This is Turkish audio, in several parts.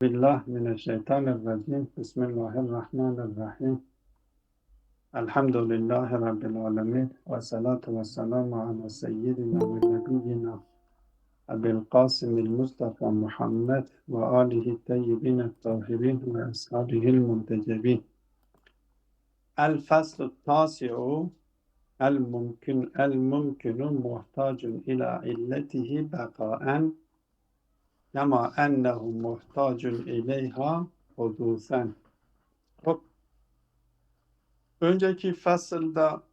Billah mineşşeytanirracim. Bismillahirrahmanirrahim. Elhamdülillahi Rabbil alemin. Ve salatu ve selamu ala seyyidina ve nebiyyina Ebil Qasimil Mustafa Muhammed ve alihi teyyibine tahirin ve ashabihil muntecebin. El faslu tasi'u el mümkünü muhtacun ila illetihi bekaen kema ennehu muhtacun ileyha hudusen. Önceki fasılda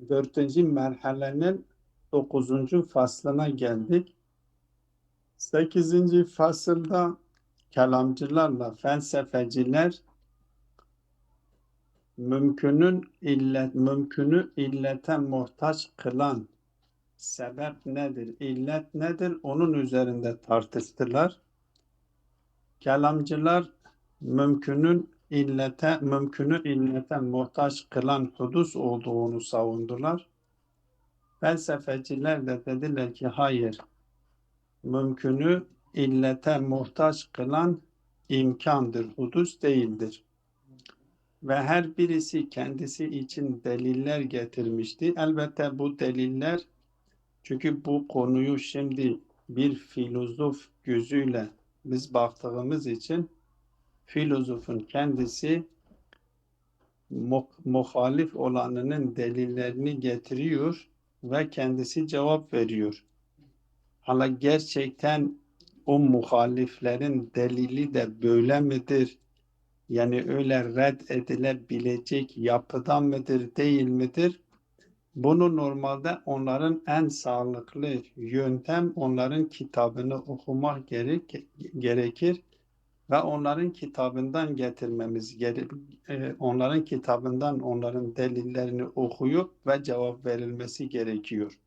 4. merhalenin 9. faslına geldik. 8. fasılda kelamcılarla felsefeciler mümkünü illete muhtaç kılan sebep nedir, illet nedir onun üzerinde tartıştılar. Kelamcılar mümkünü illete muhtaç kılan hudus olduğunu savundular. Felsefeciler de dediler ki hayır, mümkünü illete muhtaç kılan imkandır, hudus değildir. Ve her birisi kendisi için deliller getirmişti. Elbette bu deliller, çünkü bu konuyu şimdi bir filozof gözüyle biz baktığımız için filozofun kendisi muhalif olanının delillerini getiriyor ve kendisi cevap veriyor. Hala gerçekten o muhaliflerin delili de böyle midir? Yani öyle red edilebilecek yapıda mıdır, değil midir? Bunu normalde onların en sağlıklı yöntem onların kitabını okumak gerekir ve onların kitabından getirmemiz onların kitabından onların delillerini okuyup ve cevap verilmesi gerekiyor.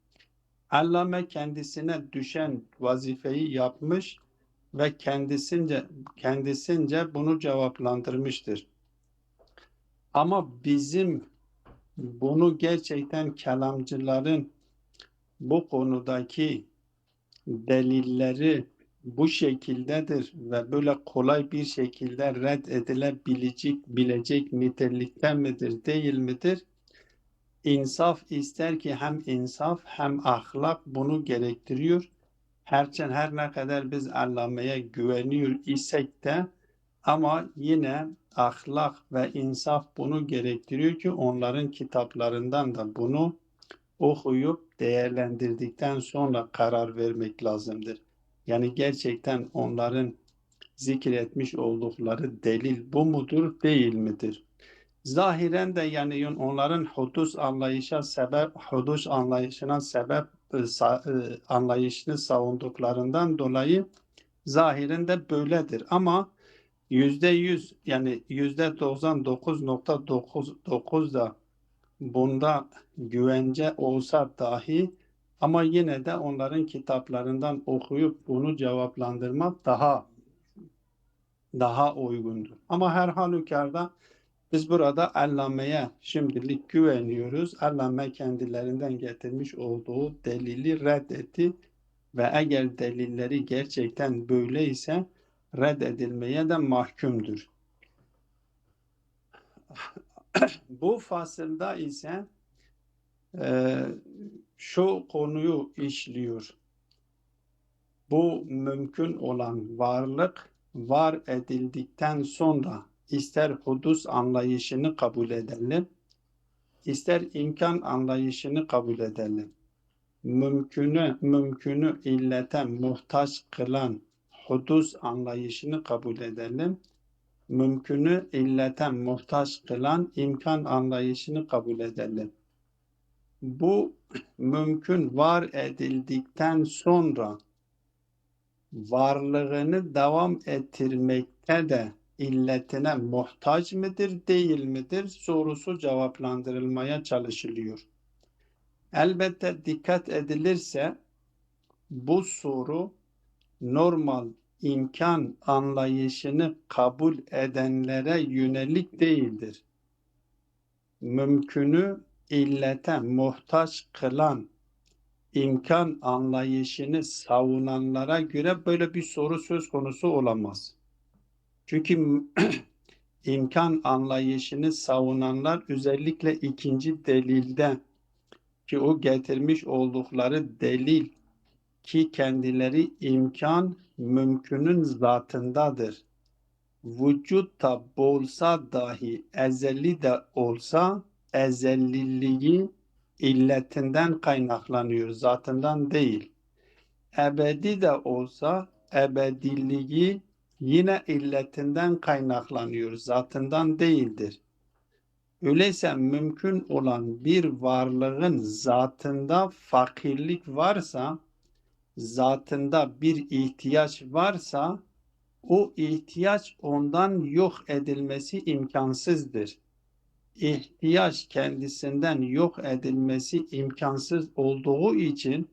Allame kendisine düşen vazifeyi yapmış ve kendisince bunu cevaplandırmıştır. Ama bizim bunu gerçekten kelamcıların bu konudaki delilleri bu şekildedir ve böyle kolay bir şekilde red edilebilecek nitelikte midir, değil midir? İnsaf ister ki hem insaf hem ahlak bunu gerektiriyor. Her ne kadar biz Allame'ye güveniyor isek de ama yine ahlak ve insaf bunu gerektiriyor ki onların kitaplarından da bunu okuyup değerlendirdikten sonra karar vermek lazımdır. Yani gerçekten onların zikretmiş oldukları delil bu mudur, değil midir? Zahiren de yani onların hudus anlayışına sebep anlayışını savunduklarından dolayı zahiren de böyledir. Ama %100 yani %99,99 da bunda güvence olsa dahi ama yine de onların kitaplarından okuyup bunu cevaplandırmak daha uygundur. Ama her halükarda biz burada Allame'ye şimdilik güveniyoruz. Allame kendilerinden getirmiş olduğu delili reddetti ve eğer delilleri gerçekten böyleyse reddedilmeye de mahkumdur. Bu fasılda ise şu konuyu işliyor. Bu mümkün olan varlık var edildikten sonra ister hudus anlayışını kabul edelim, ister imkan anlayışını kabul edelim. Mümkünü illete muhtaç kılan hudus anlayışını kabul edelim. Mümkünü illete muhtaç kılan imkan anlayışını kabul edelim. Bu mümkün var edildikten sonra varlığını devam ettirmekte de illetine muhtaç mıdır, değil midir sorusu cevaplandırılmaya çalışılıyor. Elbette dikkat edilirse bu soru normal imkan anlayışını kabul edenlere yönelik değildir. Mümkünü illete muhtaç kılan imkan anlayışını savunanlara göre böyle bir soru söz konusu olamaz. Çünkü imkan anlayışını savunanlar özellikle ikinci delilde ki o getirmiş oldukları delil ki kendileri imkan mümkünün zatındadır. Vücutta bolsa dahi ezeli de olsa ezelliliği illetinden kaynaklanıyor, zatından değil. Ebedi de olsa ebediliği yine illetinden kaynaklanıyor, zatından değildir. Öyleyse mümkün olan bir varlığın zatında fakirlik varsa, zatında bir ihtiyaç varsa, o ihtiyaç ondan yok edilmesi imkansızdır. İhtiyaç kendisinden yok edilmesi imkansız olduğu için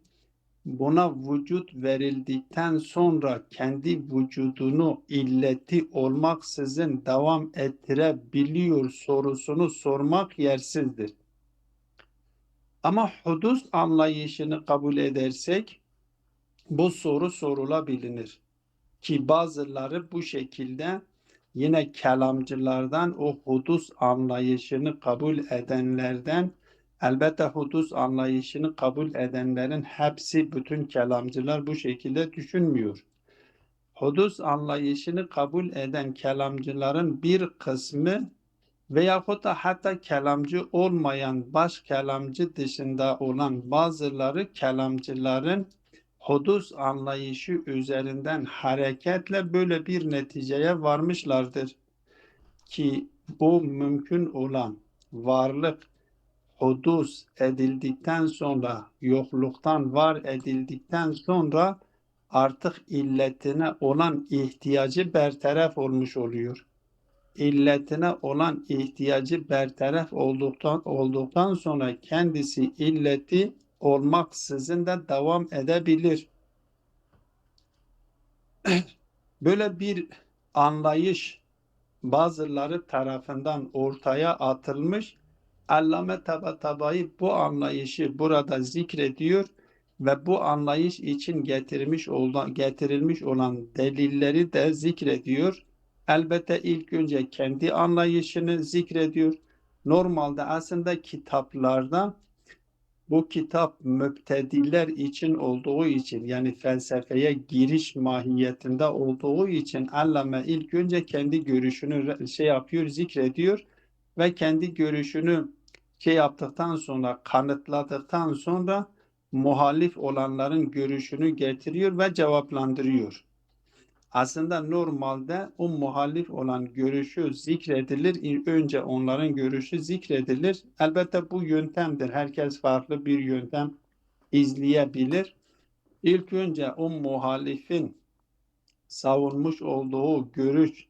buna vücut verildikten sonra kendi vücudunu illeti olmaksızın devam ettirebiliyor sorusunu sormak yersizdir. Ama hudus anlayışını kabul edersek bu soru sorulabilir. Ki bazıları bu şekilde yine kelamcılardan o hudus anlayışını kabul edenlerden, elbette hudus anlayışını kabul edenlerin hepsi, bütün kelamcılar bu şekilde düşünmüyor. Hudus anlayışını kabul eden kelamcıların bir kısmı veyahut da hatta kelamcı olmayan baş kelamcı dışında olan bazıları kelamcıların hudus anlayışı üzerinden hareketle böyle bir neticeye varmışlardır ki bu mümkün olan varlık hudus edildikten sonra, yokluktan var edildikten sonra artık illetine olan ihtiyacı bertaraf olmuş oluyor. İlletine olan ihtiyacı bertaraf olduktan sonra kendisi illeti olmaksızın da devam edebilir. Böyle bir anlayış bazıları tarafından ortaya atılmış. Allame Tabatabai bu anlayışı burada zikrediyor ve bu anlayış için getirilmiş olan delilleri de zikrediyor. Elbette ilk önce kendi anlayışını zikrediyor. Normalde aslında kitaplarda bu kitap müptediler için olduğu için, yani felsefeye giriş mahiyetinde olduğu için Allame ilk önce kendi görüşünü zikrediyor ve kendi görüşünü yaptıktan sonra, kanıtladıktan sonra muhalif olanların görüşünü getiriyor ve cevaplandırıyor. Aslında normalde o muhalif olan görüşü zikredilir. Önce onların görüşü zikredilir. Elbette bu yöntemdir. Herkes farklı bir yöntem izleyebilir. İlk önce o muhalifin savunmuş olduğu görüş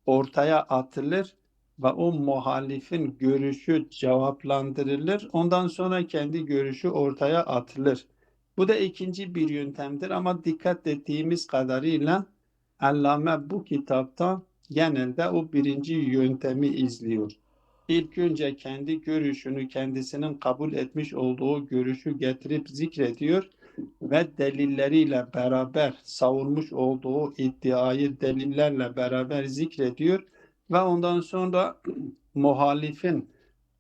ortaya atılır ve o muhalifin görüşü cevaplandırılır. Ondan sonra kendi görüşü ortaya atılır. Bu da ikinci bir yöntemdir ama dikkat ettiğimiz kadarıyla Allame bu kitapta genelde o birinci yöntemi izliyor. İlk önce kendi görüşünü, kendisinin kabul etmiş olduğu görüşü getirip zikrediyor ve delilleriyle beraber savunmuş olduğu iddiayı delillerle beraber zikrediyor ve ondan sonra muhalifin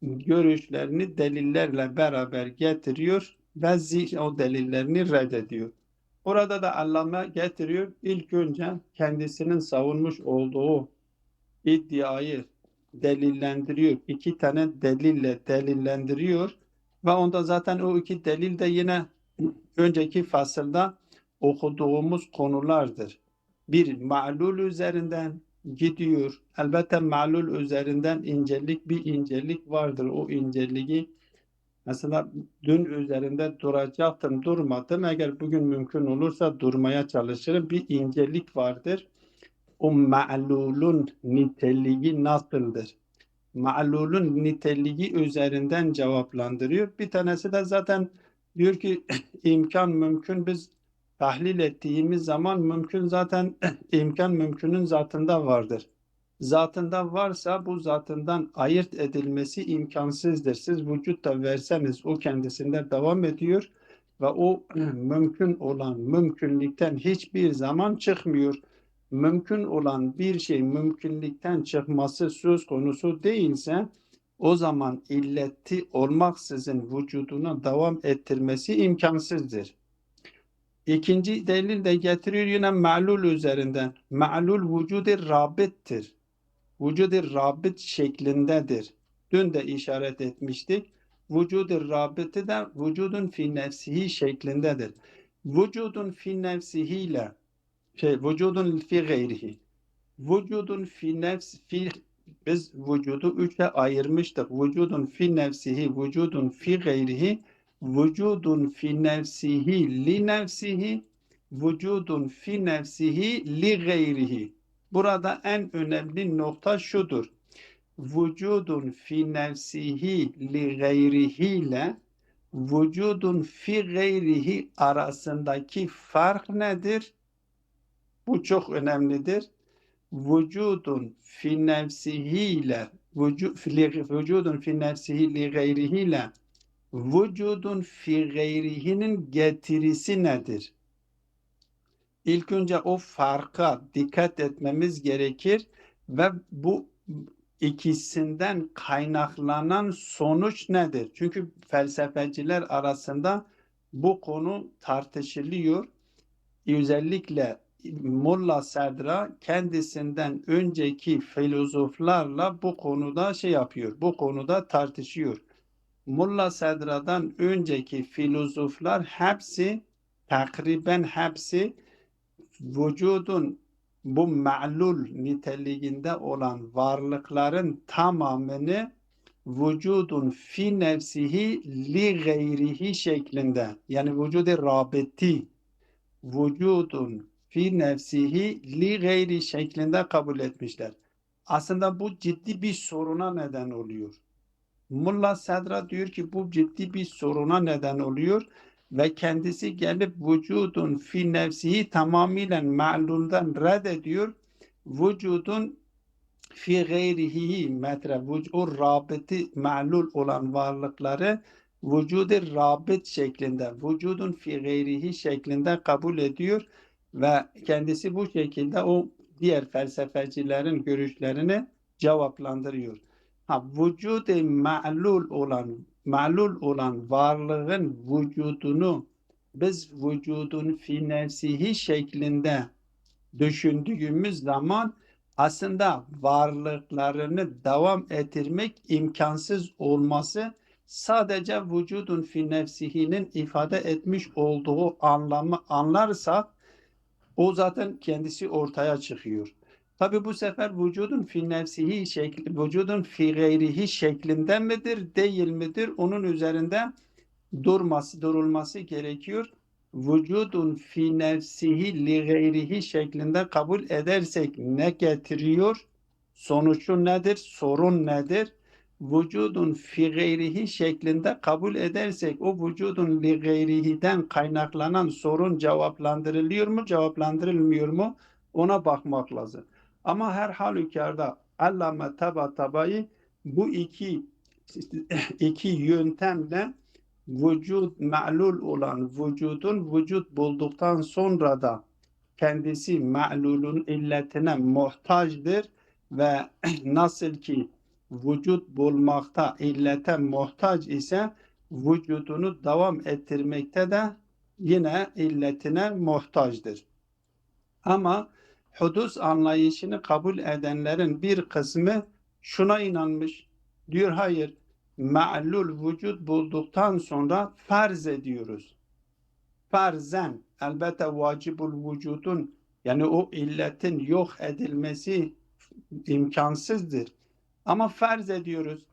görüşlerini delillerle beraber getiriyor ve o delillerini reddediyor. Orada da Allame getiriyor. İlk önce kendisinin savunmuş olduğu iddiayı delillendiriyor. İki tane delille delillendiriyor ve onda zaten o iki delil de yine önceki fasılda okuduğumuz konulardır. Bir ma'lul üzerinden gidiyor. Elbette ma'lul üzerinden bir incelik vardır. O inceliği mesela dün üzerinde duracaktım, durmadım. Eğer bugün mümkün olursa durmaya çalışırım. Bir incelik vardır. O ma'lulun niteliği nasıldır? Ma'lulun niteliği üzerinden cevaplandırıyor. Bir tanesi de zaten diyor ki imkan mümkün, biz tahlil ettiğimiz zaman mümkün zaten imkan mümkünün zatında vardır. Zatında varsa bu zatından ayırt edilmesi imkansızdır. Siz vücut da verseniz o kendisinde devam ediyor ve o mümkün olan mümkünlükten hiçbir zaman çıkmıyor. mümkün olan bir şey mümkünlükten çıkması söz konusu değilse o zaman illeti olmaksızın vücuduna devam ettirmesi imkansızdır. İkinci delil de getiriyor yine ma'lul üzerinden. Ma'lul vücud-i rabittir. Vücud-i rabit şeklindedir. Dün de işaret etmiştik. Vücud-i rabiti de vücudun fi nefsihi şeklindedir. Vücudun fi nefsihiyle vücudun fi gayrihi. Vücudun fi nefs fi biz vücudu üçe ayırmıştık. Vücudun fi nefsihi, vücudun fi gayrihi, vücudun fi nefsihi li nefsihi, vücudun fi nefsihi li gayrihi. Burada en önemli nokta şudur. Vücudun fi nefsihi li gayrihi ile vücudun fi gayrihi arasındaki fark nedir? Bu çok önemlidir. Vücudun fi nefsihi ile vücudun fi nefsihi li gayrihi ile vücudun fi gayrihinin getirisi nedir? İlk önce o farka dikkat etmemiz gerekir ve bu ikisinden kaynaklanan sonuç nedir? Çünkü felsefeciler arasında bu konu tartışılıyor. Özellikle Molla Sadra kendisinden önceki filozoflarla bu konuda yapıyor. Bu konuda tartışıyor. Molla Sadra'dan önceki filozoflar takriben hepsi vücudun bu ma'lul niteliğinde olan varlıkların tamamını vücudun fi nefsihi li gayrihi şeklinde, yani vücudu rabiti, vücudun fi nefsihi li gayri şeklinde kabul etmişler. Aslında bu ciddi bir soruna neden oluyor. Mulla Sadra diyor ki bu ciddi bir soruna neden oluyor ve kendisi gelip vücudun fi nefsihi tamamıyla ma'lulden reddediyor. Vücudun fi gayrihi o rabiti ma'lul olan varlıkları vücudu rabit şeklinde, vücudun fi gayrihi şeklinde kabul ediyor ve kendisi bu şekilde o diğer felsefecilerin görüşlerini cevaplandırıyor. Vücudu ma'lul olan varlığın vücudunu biz vücudun fi nefsihi şeklinde düşündüğümüz zaman aslında varlıklarını devam ettirmek imkansız olması sadece vücudun fi nefsihinin ifade etmiş olduğu anlamı anlarsak o zaten kendisi ortaya çıkıyor. Tabi bu sefer vücudun fi nefsihi şekli, vücudun fi gayrihi şeklinde midir, değil midir? Onun üzerinde durulması gerekiyor. Vücudun fi nefsihi li gayrihi şeklinde kabul edersek ne getiriyor? Sonucu nedir? Sorun nedir? Vücudun fi gayrihi şeklinde kabul edersek o vücudun li gayrihiden kaynaklanan sorun cevaplandırılıyor mu, cevaplandırılmıyor mu? Ona bakmak lazım. Ama her halükarda Allame Tabatabai bu iki yöntemle vücut ma'lul olan vücudun vücut bulduktan sonra da kendisi ma'lulun illetine muhtaçtır ve nasıl ki vücut bulmakta illete muhtaç ise vücudunu devam ettirmekte de yine illetine muhtaçtır. Ama hudus anlayışını kabul edenlerin bir kısmı şuna inanmış. Diyor hayır, ma'lul vücut bulduktan sonra farz ediyoruz. Farzen, elbette vacibul vücudun, yani o illetin yok edilmesi imkansızdır. Ama farz ediyoruz.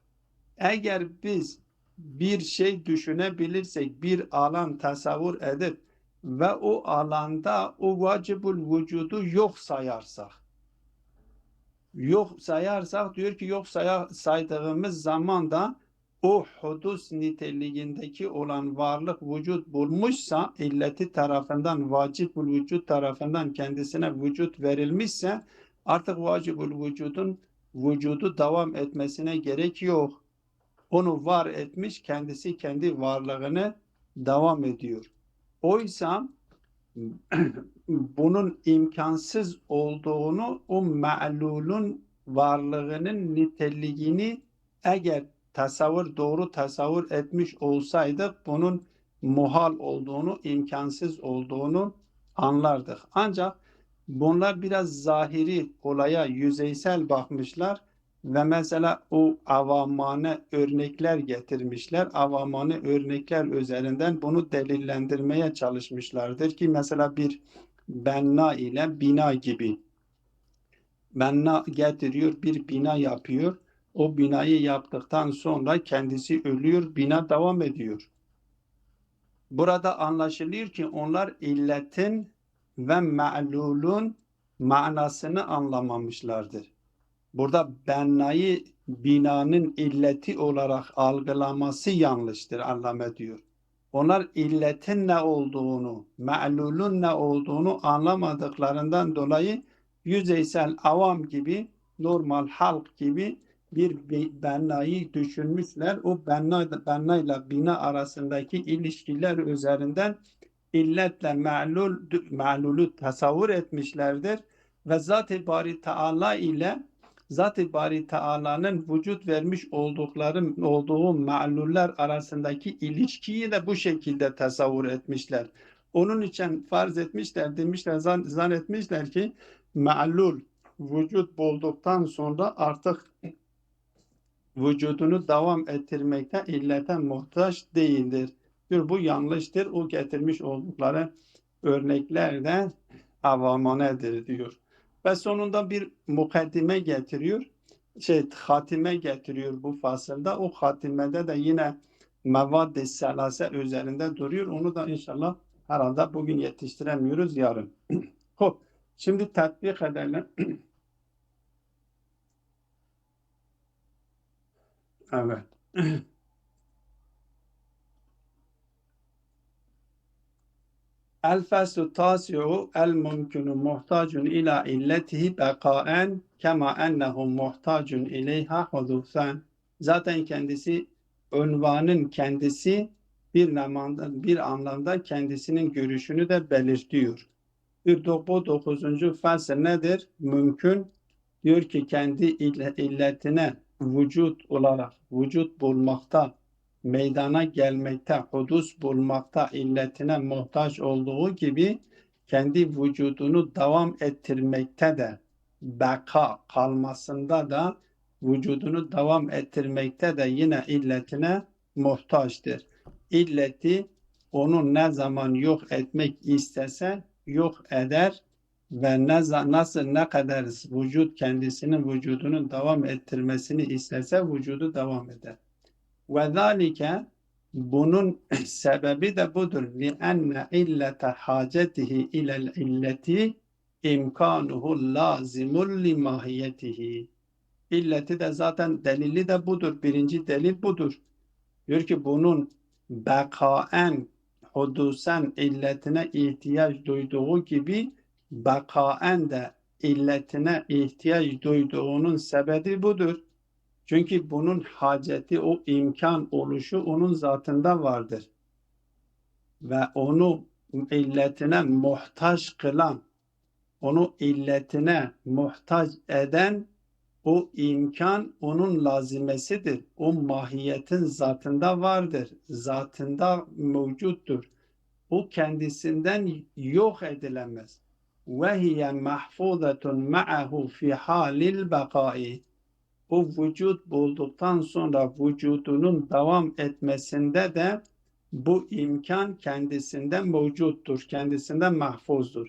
Eğer biz bir şey düşünebilirsek, bir alan tasavvur edip ve o alanda o vacibul vücudu yok sayarsak diyor ki yok saydığımız zaman da o hudus niteliğindeki olan varlık vücut bulmuşsa, illeti tarafından, vacibul vücut tarafından kendisine vücut verilmişse artık vacibul vücudun vücudu devam etmesine gerek yok. Onu var etmiş, kendisi kendi varlığını devam ediyor. Oysa bunun imkansız olduğunu, o ma'lulun varlığının niteliğini eğer doğru tasavvur etmiş olsaydık bunun muhal olduğunu, imkansız olduğunu anlardık. Ancak bunlar biraz zahiri olaya yüzeysel bakmışlar ve mesela o avamane örnekler getirmişler. Avamane örnekler üzerinden bunu delillendirmeye çalışmışlardır ki mesela bir benna ile bina gibi. Benna getiriyor, bir bina yapıyor. O binayı yaptıktan sonra kendisi ölüyor, bina devam ediyor. Burada anlaşılıyor ki onlar illetin ve ma'lulun manasını anlamamışlardır. Burada bennayı binanın illeti olarak algılaması yanlıştır Allame diyor. Onlar illetin ne olduğunu, ma'lulun ne olduğunu anlamadıklarından dolayı yüzeysel avam gibi, normal halk gibi bir bennayı düşünmüşler. O bennayla bina arasındaki ilişkiler üzerinden illetle ma'lulü tasavvur etmişlerdir ve Zat-ı Bari Teala ile Zat-ı Bari Teala'nın vücut vermiş olduğu ma'luller arasındaki ilişkiyi de bu şekilde tasavvur etmişler. Onun için farz etmişler, demişler, zannetmişler ki ma'lul vücut bulduktan sonra artık vücudunu devam ettirmekte illete muhtaç değildir. Diyor, bu yanlıştır. O getirmiş oldukları örnekler de avamanedir diyor. Ve sonunda bir mukaddime getiriyor. Hatime getiriyor bu fasılda. O hatimede de yine mevad-i selase üzerinde duruyor. Onu da inşallah herhalde bugün yetiştiremiyoruz, yarın. Hop, şimdi tatbik edelim. Evet. El feslu tasi'u el mümkünü muhtacun ila illetihi bekaen kema ennehu muhtacun ileyha hudusen. Zaten kendisi, unvanın kendisi bir anlamda kendisinin görüşünü de belirtiyor. Bu 9. fasıl nedir? Mümkün. Diyor ki kendi illetine vücut olarak, vücut bulmakta, meydana gelmekte, hudus bulmakta illetine muhtaç olduğu gibi kendi vücudunu devam ettirmekte de, beka kalmasında da, vücudunu devam ettirmekte de yine illetine muhtaçtır. İlleti onu ne zaman yok etmek istese yok eder ve nasıl ne kadar vücut kendisinin vücudunun devam ettirmesini istese vücudu devam eder. Ve zalike, bunun sebebi de budur. لِأَنَّ اِلَّةَ حَاجَتِهِ اِلَى الْاِلَّةِ اِمْكَانُهُ لَازِمٌ لِمَاهِيَتِهِ. İlleti de zaten delili de budur. Birinci delil budur. Diyor ki bunun bekaen, hudusen illetine ihtiyaç duyduğu gibi bekaen de illetine ihtiyaç duyduğunun sebebi budur. Çünkü bunun haceti, o imkan oluşu onun zatında vardır. Ve onu illetine muhtaç kılan, onu illetine muhtaç eden o imkan onun lazimesidir. O mahiyetin zatında vardır. Zatında mevcuttur. O kendisinden yok edilemez. وَهِيَ مَحْفُوظَةٌ مَعَهُ فِي حَالِ الْبَقَاءِ. O vücut bulduktan sonra vücudunun devam etmesinde de bu imkan kendisinden mevcuttur. Kendisinden mahfuzdur.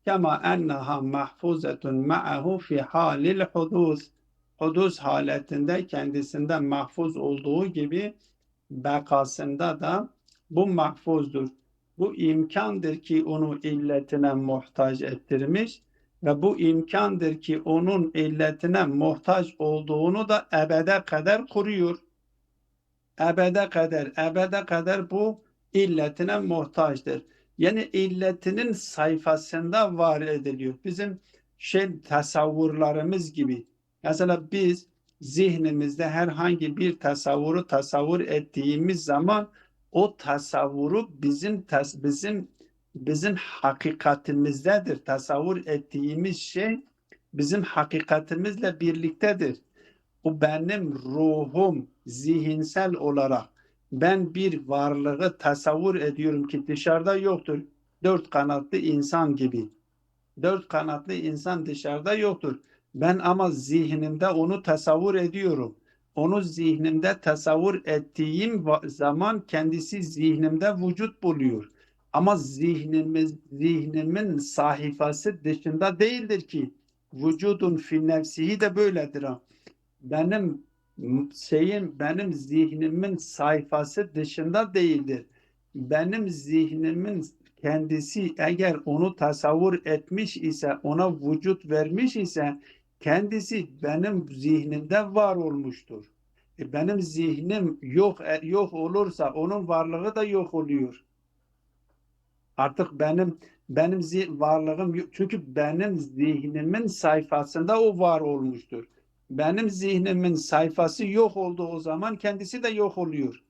Kema enneha mahfuzetun ma'ahu fi halil hudus. Hudus haletinde kendisinden mahfuz olduğu gibi bekasında da bu mahfuzdur. Bu imkandır ki onu illetine muhtaç ettirmiş ve bu imkandır ki onun illetine muhtaç olduğunu da ebede kadar koruyor. Ebede kadar bu illetine muhtaçtır. Yani illetinin sayfasında var ediliyor. Bizim tasavvurlarımız gibi. Mesela biz zihnimizde herhangi bir tasavvur ettiğimiz zaman o tasavvuru bizim bizim hakikatimizdedir. Tasavvur ettiğimiz şey bizim hakikatimizle birliktedir. Bu benim ruhum zihinsel olarak ben bir varlığı tasavvur ediyorum ki dışarıda yoktur. Dört kanatlı insan gibi. Dört kanatlı insan dışarıda yoktur. Ben ama zihnimde onu tasavvur ediyorum. Onu zihnimde tasavvur ettiğim zaman kendisi zihnimde vücut buluyor. Ama zihnimin sayfası dışında değildir ki. Vücudun fi nefsihi de böyledir. Benim benim zihnimin sayfası dışında değildir. Benim zihnimin kendisi eğer onu tasavvur etmiş ise, ona vücut vermiş ise kendisi benim zihnimde var olmuştur. Benim zihnim yok olursa onun varlığı da yok oluyor. Artık benim varlığım yok. Çünkü benim zihnimin sayfasında o var olmuştur. Benim zihnimin sayfası yok olduğu zaman kendisi de yok oluyor.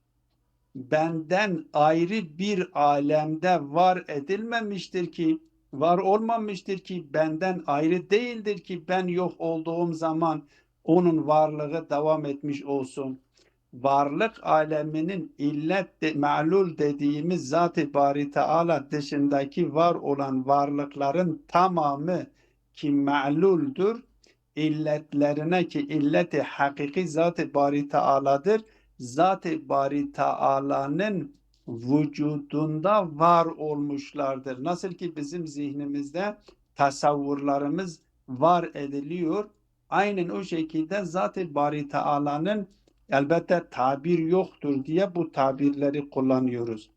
Benden ayrı bir alemde var edilmemiştir ki, var olmamıştır ki benden ayrı değildir ki ben yok olduğum zaman onun varlığı devam etmiş olsun. Varlık aleminin ma'lul dediğimiz Zat-ı Bari Teala dışındaki var olan varlıkların tamamı ki ma'luldür, illetlerine ki illeti hakiki Zat-ı Bari Teala'dır. Zat-ı Bari Teala'nın vücudunda var olmuşlardır. Nasıl ki bizim zihnimizde tasavvurlarımız var ediliyor. Aynen o şekilde Zat-ı Bari Teala'nın elbette tabir yoktur diye bu tabirleri kullanıyoruz.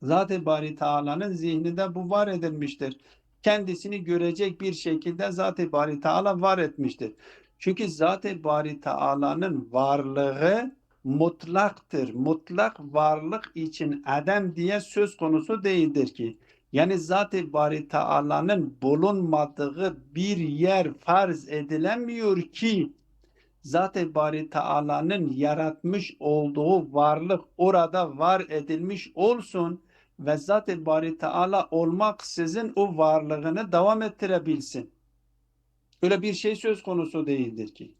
Zat-ı Bari Teala'nın zihninde bu var edilmiştir. Kendisini görecek bir şekilde Zat-ı Bari Teala var etmiştir. Çünkü Zat-ı Bari Teala'nın varlığı mutlaktır. Mutlak varlık için adam diye söz konusu değildir ki. Yani Zat-ı Bari Teala'nın bulunmadığı bir yer farz edilemiyor ki Zat-ı Bari Teala'nın yaratmış olduğu varlık orada var edilmiş olsun ve Zat-ı Bari Teala olmaksızın o varlığını devam ettirebilsin. Öyle bir şey söz konusu değildir ki.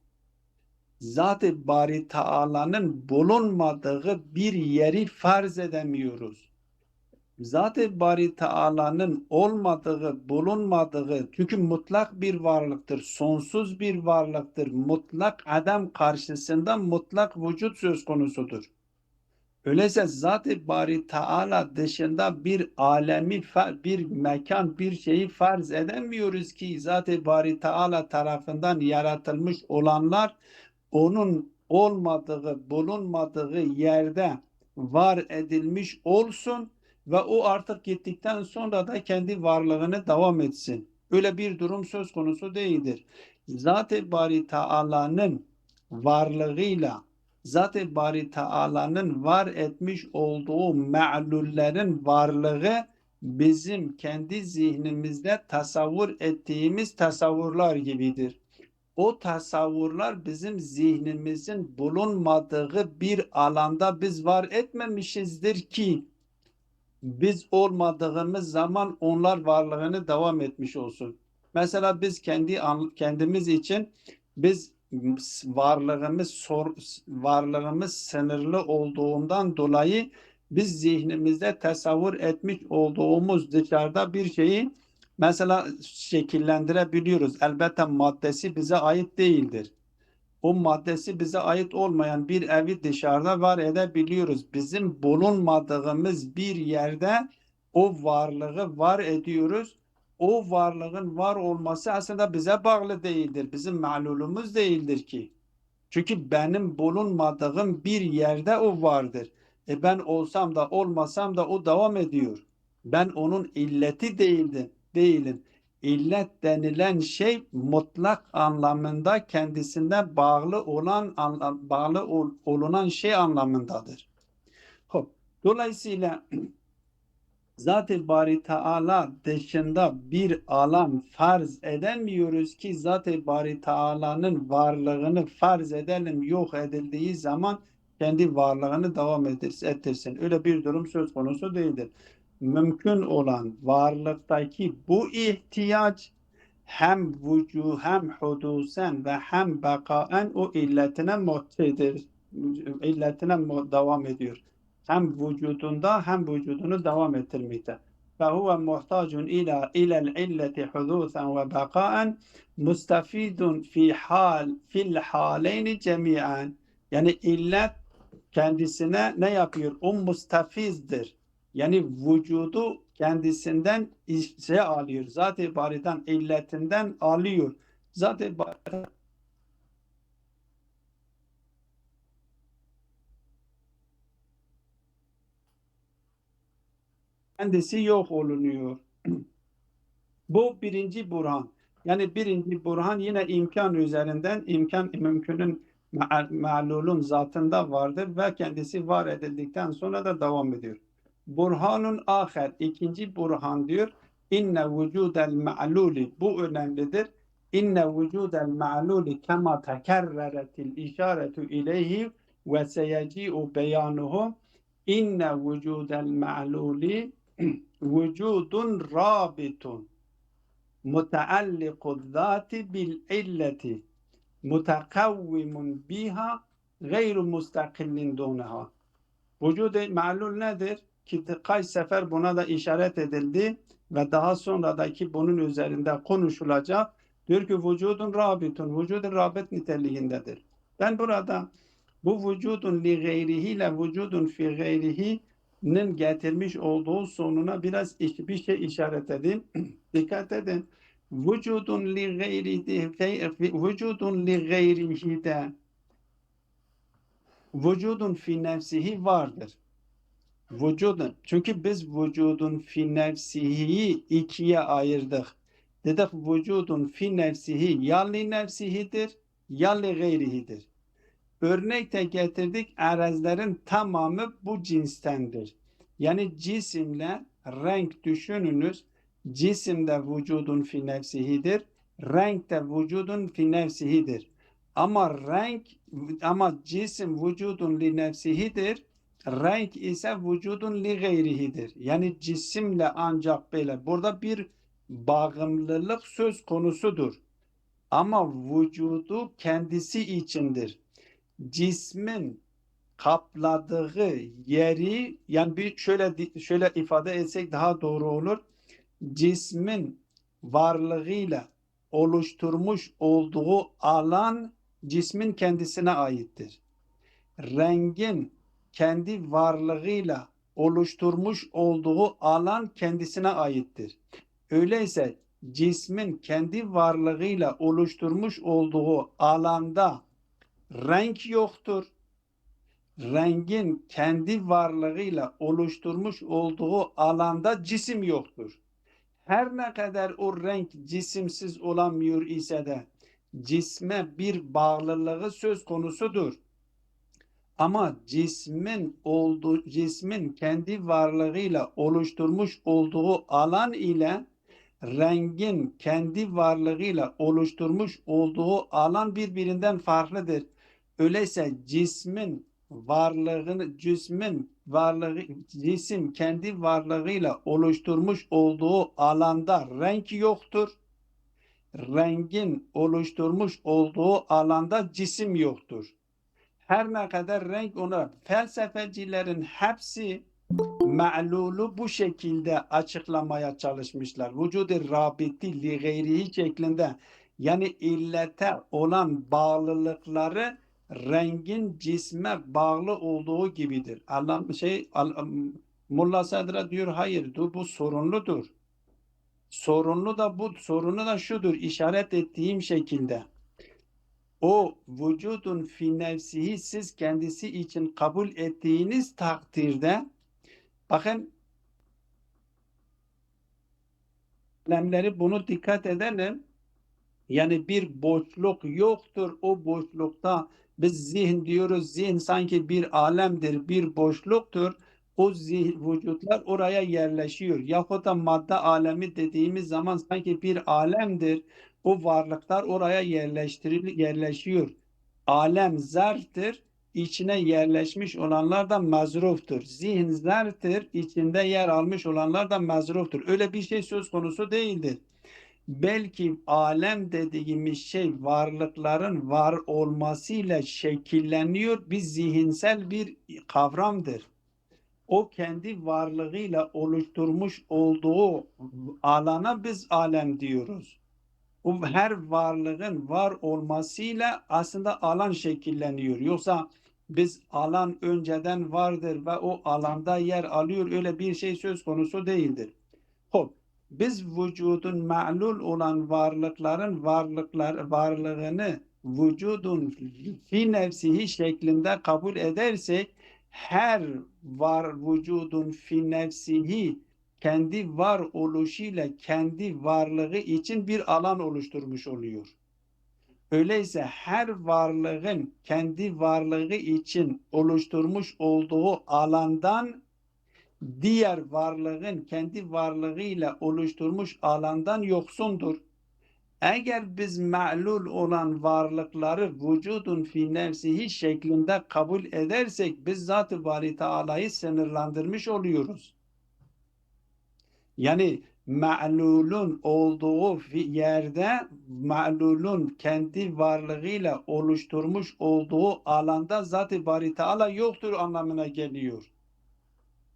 Zat-ı Bari Teala'nın bulunmadığı bir yeri farz edemiyoruz. Zat-ı Bari Teala'nın olmadığı, bulunmadığı, çünkü mutlak bir varlıktır, sonsuz bir varlıktır. Mutlak adam karşısında mutlak vücut söz konusudur. Öyleyse Zat-ı Bari Teala dışında bir alemi, bir mekan, bir şeyi farz edemiyoruz ki Zat-ı Bari Teala tarafından yaratılmış olanlar onun olmadığı, bulunmadığı yerde var edilmiş olsun ve o artık gittikten sonra da kendi varlığını devam etsin. Öyle bir durum söz konusu değildir. Zat-ı Bari Teala'nın varlığıyla Zat-ı Bari Teala'nın var etmiş olduğu me'lullerin varlığı bizim kendi zihnimizde tasavvur ettiğimiz tasavvurlar gibidir. O tasavvurlar bizim zihnimizin bulunmadığı bir alanda biz var etmemişizdir ki biz olmadığımız zaman onlar varlığını devam etmiş olsun. Mesela biz kendimiz için biz varlığımız sınırlı olduğundan dolayı biz zihnimizde tasavvur etmiş olduğumuz dışarıda bir şeyi mesela şekillendirebiliyoruz. Elbette maddesi bize ait değildir. O maddesi bize ait olmayan bir evi dışarıda var edebiliyoruz. Bizim bulunmadığımız bir yerde o varlığı var ediyoruz. O varlığın var olması aslında bize bağlı değildir. Bizim ma'lulumuz değildir ki. Çünkü benim bulunmadığım bir yerde o vardır. Ben olsam da olmasam da o devam ediyor. Ben onun illeti değilim. İllet denilen şey mutlak anlamında kendisine bağlı olunan şey anlamındadır. Hop. Dolayısıyla Zat-ı Bari Teala dışında bir alan farz edemiyoruz ki Zat-ı Bari Teala'nın varlığını farz edelim, yok edildiği zaman kendi varlığını devam ettirsin. Öyle bir durum söz konusu değildir. mümkün olan varlıktaki bu ihtiyaç hem hem hudusen ve hem bekaen o illetine muhtedir. İlletine devam ediyor. Hem vücudunda hem vücudunu devam ettirmekte. فهو محتاج إلى العلة حدوثا وبقاء مستفيد في الحالين جميعا. Yani illet kendisine ne yapıyor? O mustafizdir. Yani vücudu kendisinden şey alıyor. Zat-ı bariden, illetinden alıyor. Zat-ı bariden kendisi yok olunuyor. Bu birinci burhan. Yani birinci burhan yine imkan üzerinden, imkan mümkünün ma'lulun zatında vardır ve kendisi var edildikten sonra da devam ediyor. Burhanun aher, ikinci burhan diyor. İnne vücudel ma'luli, bu önemlidir. İnne vücudel ma'luli kema tekerreretil işaretu ileyhi ve seyeci'u beyanuhu. İnne vücudel ma'luli vücudun rabitun mutaalliku zati bil illeti mutakavvimun biha gayru mustakillin dunaha. Vücud-i ma'lul nedir? Ki kaç sefer buna da işaret edildi ve daha sonradaki bunun üzerinde konuşulacak. Diyor ki vücudun rabitun, vücud-i rabit niteliğindedir. Ben burada bu vücudun li gayrihi ile vücudun fi gayrihi'nin getirmiş olduğu sonuna biraz bir şey işaret edeyim. Dikkat edin. Vücudun li gayrihi vücudun li gayrihi de vücudun fi nefsihi vardır. Vücudun. Çünkü biz vücudun fi nefsihi ikiye ayırdık. Dedik vücudun fi nefsihi ya li nefsihidir ya li gayrihidir. Örnek de getirdik, arazlerin tamamı bu cinstendir. Yani cisimle renk düşününüz. Cisim de vücudun fi nefsihidir. Renk de vücudun fi nefsihidir. Ama cisim vücudun li nefsihidir. Renk ise vücudun li gayrihidir. Yani cisimle ancak böyle. Burada bir bağımlılık söz konusudur. Ama vücudu kendisi içindir. Cismin kapladığı yeri, yani bir şöyle ifade etsek daha doğru olur. Cismin varlığıyla oluşturmuş olduğu alan cismin kendisine aittir. Rengin kendi varlığıyla oluşturmuş olduğu alan kendisine aittir. Öyleyse cismin kendi varlığıyla oluşturmuş olduğu alanda renk yoktur. Rengin kendi varlığıyla oluşturmuş olduğu alanda cisim yoktur. Her ne kadar o renk cisimsiz olamıyor ise de cisme bir bağlılığı söz konusudur. Ama cismin kendi varlığıyla oluşturmuş olduğu alan ile rengin kendi varlığıyla oluşturmuş olduğu alan birbirinden farklıdır. Öyleyse cisim kendi varlığıyla oluşturmuş olduğu alanda renk yoktur. Rengin oluşturmuş olduğu alanda cisim yoktur. Her ne kadar renk ona, felsefecilerin hepsi ma'lulu bu şekilde açıklamaya çalışmışlar. Vücud-i rabiti li gayrihi şeklinde, yani illete olan bağlılıkları rengin cisme bağlı olduğu gibidir. Mulla Sadra diyor hayır, bu sorunludur. Sorunu da şudur, işaret ettiğim şekilde. O vücudun fi nefsihi siz kendisi için kabul ettiğiniz takdirde, bakın alemleri bunu dikkat edelim. Yani bir boşluk yoktur. O boşlukta biz zihin diyoruz. Zihin sanki bir alemdir, bir boşluktur. O vücutlar oraya yerleşiyor. Yahut da madde alemi dediğimiz zaman sanki bir alemdir. O varlıklar oraya yerleşiyor. Alem zarftır. içine yerleşmiş olanlar da mezruftur. Zihin zarftır, içinde yer almış olanlar da mezruftur. Öyle bir şey söz konusu değildir. Belki alem dediğimiz şey varlıkların var olmasıyla şekilleniyor. Bir zihinsel bir kavramdır. O kendi varlığıyla oluşturmuş olduğu alana biz alem diyoruz. O her varlığın var olmasıyla aslında alan şekilleniyor. Yoksa biz alan önceden vardır ve o alanda yer alıyor, öyle bir şey söz konusu değildir. Hop, biz vücudun ma'lul olan varlıkların varlığını vücudun fi nefsihi şeklinde kabul edersek, her vücudun fi nefsihi kendi var oluşuyla kendi varlığı için bir alan oluşturmuş oluyor. Öyleyse her varlığın kendi varlığı için oluşturmuş olduğu alandan diğer varlığın kendi varlığıyla oluşturmuş alandan yoksundur. Eğer biz ma'lul olan varlıkları vücudun fi nefsihi şeklinde kabul edersek biz Zat-ı Bari Teala'yı sınırlandırmış oluyoruz. Yani ma'lulun olduğu yerde ma'lulun kendi varlığıyla oluşturmuş olduğu alanda Zat-ı Bari Teala yoktur anlamına geliyor.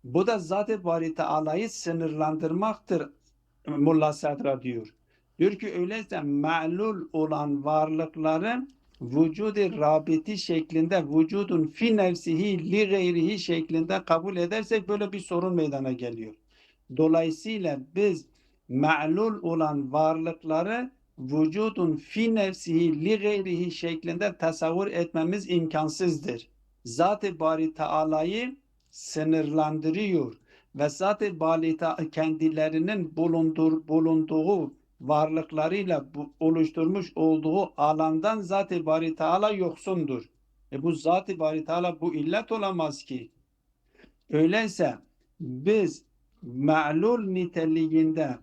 Bu da Zat-ı Bari Teala'yı sınırlandırmaktır. Mulla Sadra diyor. Diyor ki öyleyse ma'lul olan varlıkların vücudu rabiti şeklinde vücudun fi nefsihi li gayrihi şeklinde kabul edersek böyle bir sorun meydana geliyor. Dolayısıyla biz ma'lul olan varlıkları vücudun fi nefsihi li gayrihi şeklinde tasavvur etmemiz imkansızdır. Zat-ı Bari Teala'yı sınırlandırıyor ve Zat-ı Bari kendilerinin bulunduğu varlıklarıyla oluşturmuş olduğu alandan Zat-ı Bari Teala yoksundur. Bu Zat-ı Bari Teala bu illet olamaz ki. Öyleyse biz ma'lul niteliğinde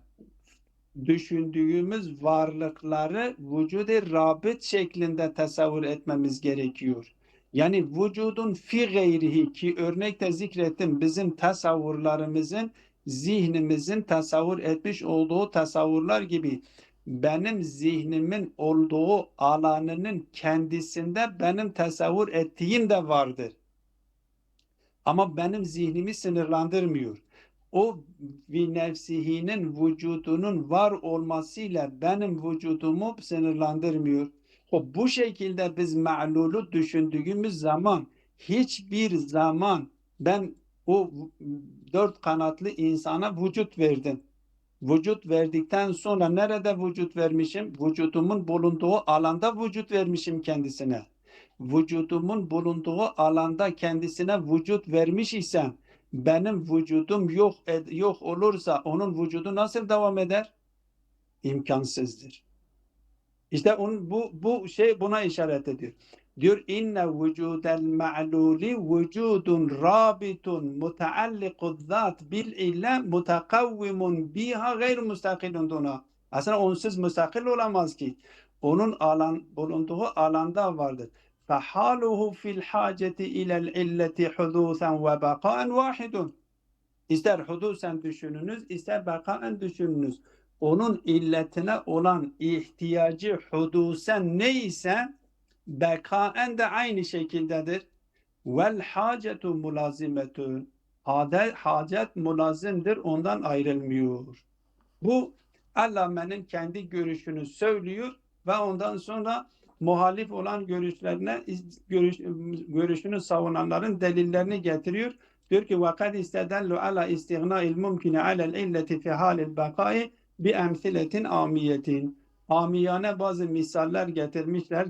düşündüğümüz varlıkları vücudu rabit şeklinde tasavvur etmemiz gerekiyor. Yani vücudun fi gayrihi ki örnekte zikrettim bizim tasavvurlarımızın zihnimizin tasavvur etmiş olduğu tasavvurlar gibi benim zihnimin olduğu alanının kendisinde benim tasavvur ettiğim de vardır. Ama benim zihnimi sınırlandırmıyor. O bir nefsihinin vücudunun var olmasıyla benim vücudumu sınırlandırmıyor. Bu şekilde biz ma'lulu düşündüğümüz zaman hiçbir zaman ben o dört kanatlı insana vücut verdim. Vücut verdikten sonra nerede vücut vermişim? Vücudumun bulunduğu alanda vücut vermişim kendisine. Vücudumun bulunduğu alanda kendisine vücut vermiş isem benim vücudum yok olursa onun vücudu nasıl devam eder? İmkansızdır. İşte bu şey buna işaret ediyor. Diyor inne vücudel ma'luli vücudun rabitun mutaallikud zat bil ille mutakavvimun biha gayr müstakilun duna. Aslında onsuz müstakil olamaz ki. Onun bulunduğu alanda vardır. Fehaluhu fil haceti ilel illeti hudusen ve bakaen vahidun. İster hudusen düşününüz, ister bakaen düşününüz. Onun illetine olan ihtiyacı hudusen neyse bekaen de aynı şekildedir. Vel hacetu mulazimetun. Hacet mulazimdir, ondan ayrılmıyor. Bu Allame'nin kendi görüşünü söylüyor ve ondan sonra muhalif olan görüşünü savunanların delillerini getiriyor. Diyor ki وَقَدْ اِسْتَدَلُّ عَلَى اِسْتِغْنَاءِ الْمُمْكِنِ عَلَى الْاِلَّةِ فِي حَالِ الْبَقَاءِ بِاَمْثِلَةٍ عَامِيَةٍ. Amiyane bazı misaller getirmişler.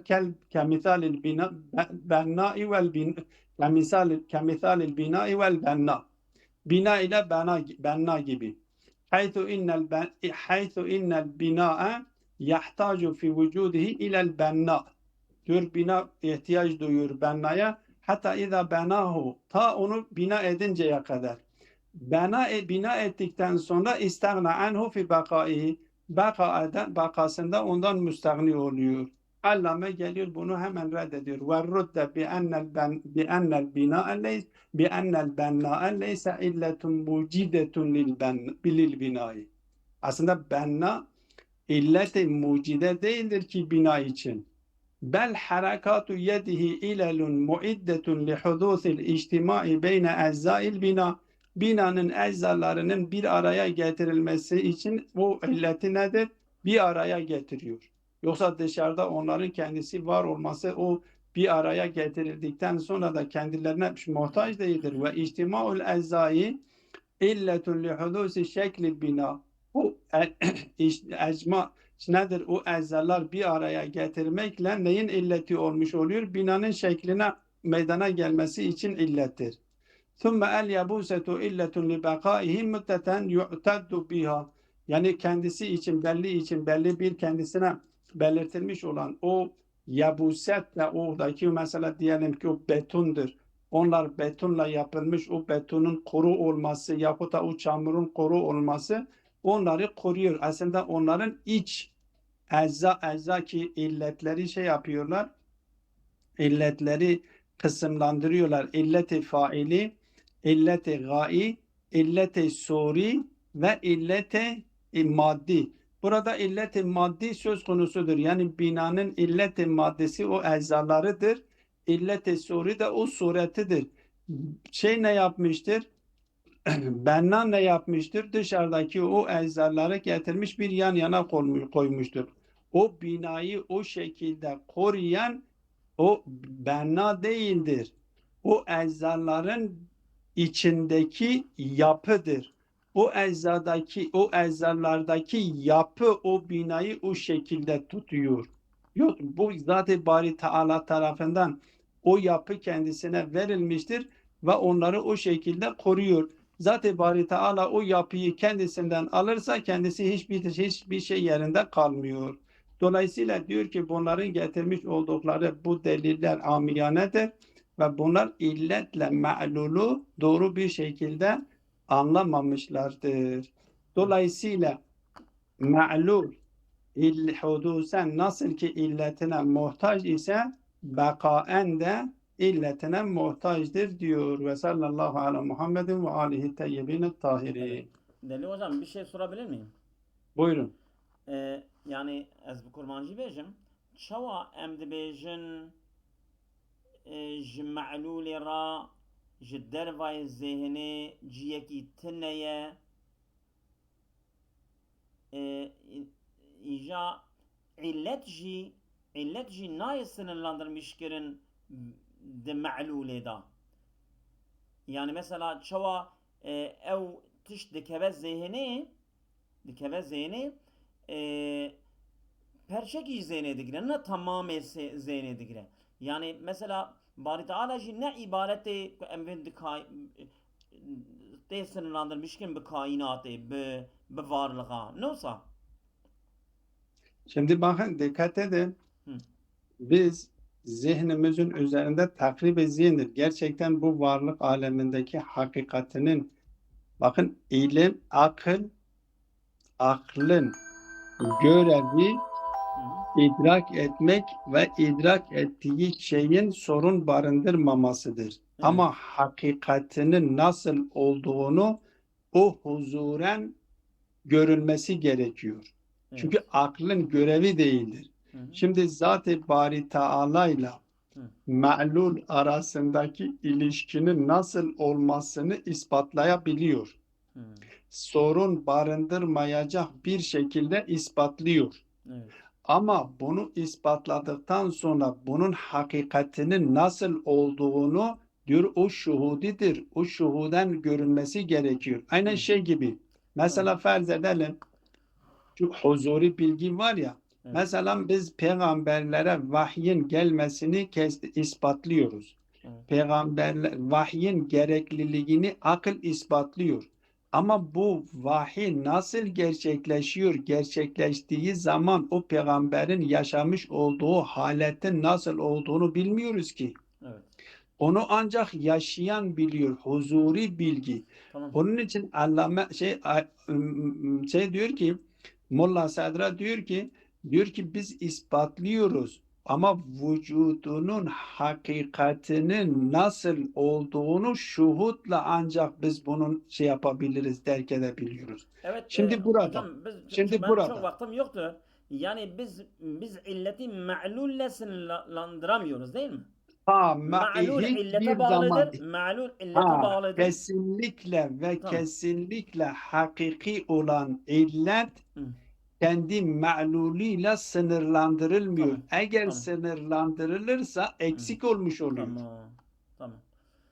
Kemisalil benna'i vel kemisalil bina'i vel benna. Bina ile benna gibi. Haythu innel bina'a yahtacu fi vücudihi ilel benna. Diyor bina ihtiyaç duyuyor bennaya. Hatta iza benahu ta onu bina edinceye kadar. Bina ettikten sonra istagna anhu fi bakaihi bakasında ondan müstagni oluyor. Allame geliyor bunu hemen reddediyor. Ve rudde bi ennel binae leys bi ennel benna'e leyse illetun mucidetun lil binayı. Aslında benna illet-i mucide değildir ki bina için. Bel harekatu yedihi ilelun muiddetun li hudusil içtimai beyne eczail bina. Binanın eczalarının bir araya getirilmesi için bu illeti nedir? Bir araya getiriyor. Yoksa dışarıda onların kendisi var olması o bir araya getirildikten sonra da kendilerine muhtaç değildir. Ve içtimaul eczai illetun li hudusi şekli bina. Bu ecma nedir? O eczalar bir araya getirmekle neyin illeti olmuş oluyor? Binanın şekline meydana gelmesi için illettir. ثُمَّ الْيَبُوسَةُ اِلَّةٌ لِبَقَائِهِ مُدَّةً يُعْتَدُّ بِهَا. Yani kendisi için belli bir kendisine belirtilmiş olan o yabusetle oradaki mesela diyelim ki o betondur. Onlar betonla yapılmış o betonun kuru olması yahut da o çamurun kuru olması onları koruyor. Aslında onların iç ecza ki illetleri şey yapıyorlar. İlletleri kısımlandırıyorlar. İlleti faili, illeti gai, illeti suri ve illeti maddi. Burada illeti maddi söz konusudur. Yani binanın illeti maddesi o eczalarıdır. İlleti suri de o suretidir. Şey ne yapmıştır? Benna ne yapmıştır? Dışarıdaki o eczaları getirmiş bir yan yana koymuştur. O binayı o şekilde koruyan o benna değildir. O eczaların içindeki yapıdır. O eczalardaki yapı o binayı o şekilde tutuyor. Yok, bu zaten Bari Teala tarafından o yapı kendisine verilmiştir ve onları o şekilde koruyor. Zaten Bari Teala o yapıyı kendisinden alırsa kendisi hiçbir şey yerinde kalmıyor. Dolayısıyla diyor ki bunların getirmiş oldukları bu deliller amiyanedir ve bunlar illetle me'lulu doğru bir şekilde anlamamışlardır. Dolayısıyla me'lul hudusen nasıl ki illetine muhtaç ise bekaen de illetine muhtaçtır diyor. Ve sallallahu ala Muhammedin ve alihi teyyibin Evet. tahirin. Deli hocam bir şey sorabilir miyim? Buyurun. Yani ez bu kurmancı bejim. Çava em dibêjin ji me'lûlê ra ji dervayê zêhnê ciyekî tune ye îja illet jî nayê sınırlandırmış kirin di me'lûlê da. Yani mesela çawa ev tiş dikeve zêhnê perçekî zêhnê digire ne tamamê zêhnê digire. Yani mesela Bari Teala jî ne ibaretê ku em vê tê sınırlandırmışkin bi kainatê bi varlığa. Ne olsa? Şimdi bakın dikkat edin. Hı. Biz zihnimizin üzerinde takrib-i zihindir. Gerçekten bu varlık alemindeki hakikatinin bakın ilim, aklın görevi Hı. idrak etmek ve idrak ettiği şeyin sorun barındırmamasıdır. Evet. Ama hakikatinin nasıl olduğunu o huzuren görülmesi gerekiyor. Evet. Çünkü aklın görevi değildir. Hı hı. Şimdi Zat-ı Bari Teala ile Hı. me'lul arasındaki ilişkinin nasıl olmasını ispatlayabiliyor. Hı. Sorun barındırmayacak bir şekilde ispatlıyor. Evet. Ama bunu ispatladıktan sonra bunun hakikatinin nasıl olduğunu diyor o şuhudidir. O şuhuden görünmesi gerekiyor. Aynen Hı. şey gibi. Tamam. Mesela farz edelim şu huzuri bilgi var ya. Evet. Mesela biz peygamberlere vahyin gelmesini ispatlıyoruz. Evet. Peygamberler vahyin gerekliliğini akıl ispatlıyor. Ama bu vahiy nasıl gerçekleşiyor? Gerçekleştiği zaman o peygamberin yaşamış olduğu haletin nasıl olduğunu bilmiyoruz ki. Evet. Onu ancak yaşayan biliyor. Huzuri bilgi. Tamam. Onun için Allame şey diyor ki Molla Sadra diyor ki biz ispatlıyoruz. Ama vücudunun hakikatinin nasıl olduğunu şuhutla ancak biz bunun şey yapabiliriz, derk edebiliyoruz. Evet Şimdi burada, hocam şimdi ben çok burada. vaktim yoktu. Yani biz illeti ma'lulle sınırlandıramıyoruz değil mi? Ma'lul illete Hiçbir zaman bağlıdır. Ma'lul illete bağlıdır. kesinlikle ve Tamam. kesinlikle hakiki olan illet Hı, kendi ma'luliyle sınırlandırılmıyor. tamam. Eğer Tamam. sınırlandırılırsa Hı, eksik olmuş oluyor. tamam. Tamam.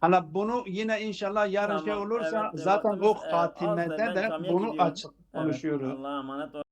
Hala bunu yine inşallah yarın şey Tamam. olursa Evet zaten vaktimiz o azdır. hatimede Ben de camiye bunu gidiyorum. açık Evet. konuşuyoruz. Allah'a emanet olun.